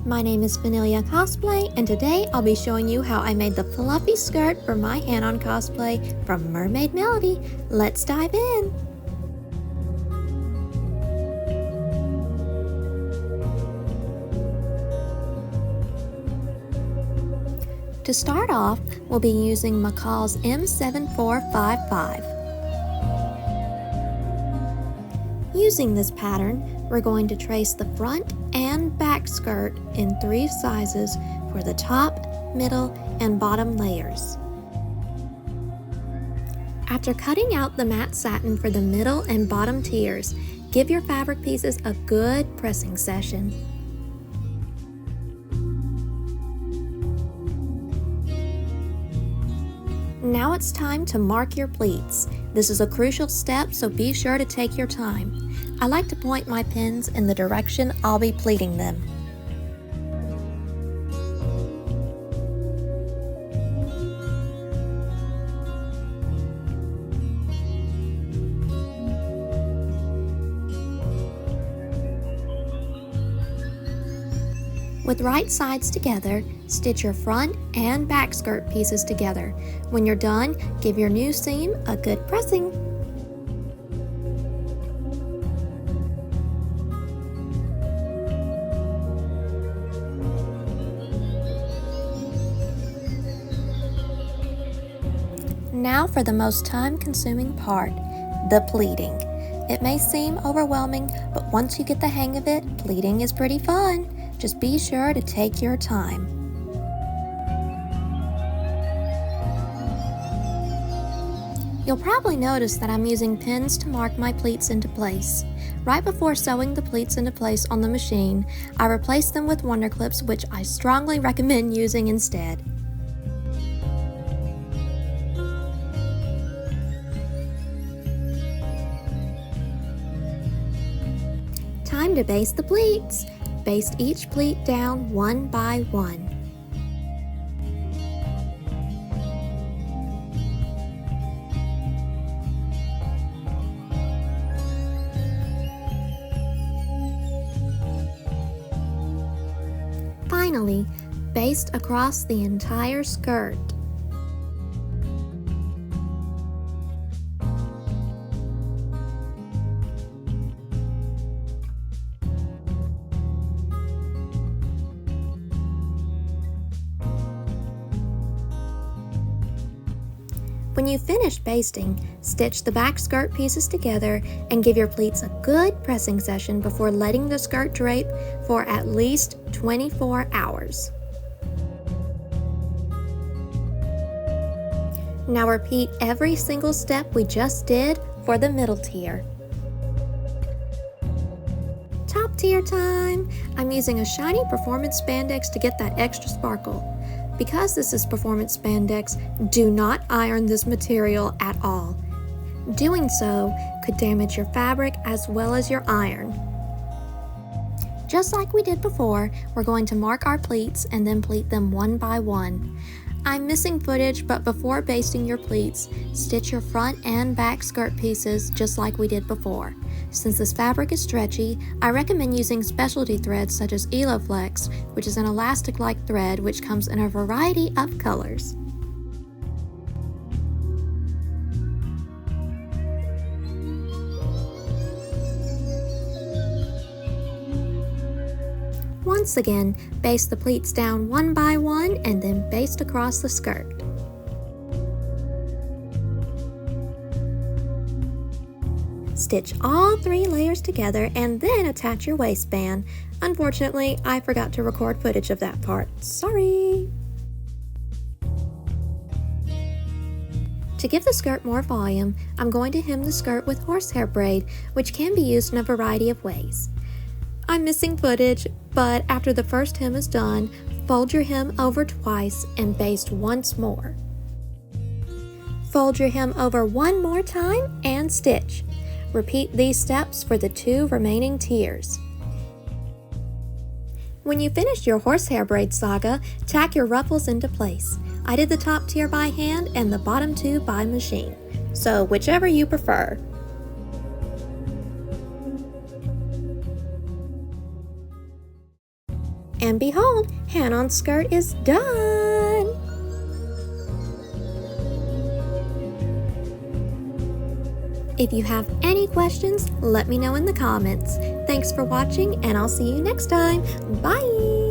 My name is Vanilla Cosplay, and today I'll be showing you how I made the fluffy skirt for my Hanon cosplay from Mermaid Melody. Let's dive in! To start off, we'll be using McCall's M7455. Using this pattern, we're going to trace the front and back skirt in 3 sizes for the top, middle, and bottom layers. After cutting out the matte satin for the middle and bottom tiers, give your fabric pieces a good pressing session. Now it's time to mark your pleats. This is a crucial step, so be sure to take your time. I like to point my pins in the direction I'll be pleating them. With right sides together, stitch your front and back skirt pieces together. When you're done, give your new seam a good pressing. Now for the most time-consuming part, the pleating. It may seem overwhelming, but once you get the hang of it, pleating is pretty fun. Just be sure to take your time. You'll probably notice that I'm using pins to mark my pleats into place. Right before sewing the pleats into place on the machine, I replaced them with wonder clips, which I strongly recommend using instead. Time to baste the pleats. Baste each pleat down one by one. Finally, baste across the entire skirt. When you finish basting, stitch the back skirt pieces together and give your pleats a good pressing session before letting the skirt drape for at least 24 hours. Now repeat every single step we just did for the middle tier. Top tier time! I'm using a shiny performance spandex to get that extra sparkle. Because this is performance spandex, do not iron this material at all. Doing so could damage your fabric as well as your iron. Just like we did before, we're going to mark our pleats and then pleat them one by one. I'm missing footage, but before basting your pleats, stitch your front and back skirt pieces just like we did before. Since this fabric is stretchy, I recommend using specialty threads such as Eloflex, which is an elastic-like thread which comes in a variety of colors. Once again, baste the pleats down one by one and then baste across the skirt. Stitch all 3 layers together and then attach your waistband. Unfortunately, I forgot to record footage of that part. Sorry! To give the skirt more volume, I'm going to hem the skirt with horsehair braid, which can be used in a variety of ways. I'm missing footage, but after the first hem is done, fold your hem over twice and baste once more. Fold your hem over one more time and stitch. Repeat these steps for the 2 remaining tiers. When you finish your horsehair braid saga, tack your ruffles into place. I did the top tier by hand and the bottom 2 by machine, so whichever you prefer. And behold, Hanon's skirt is done! If you have any questions, let me know in the comments. Thanks for watching, and I'll see you next time. Bye!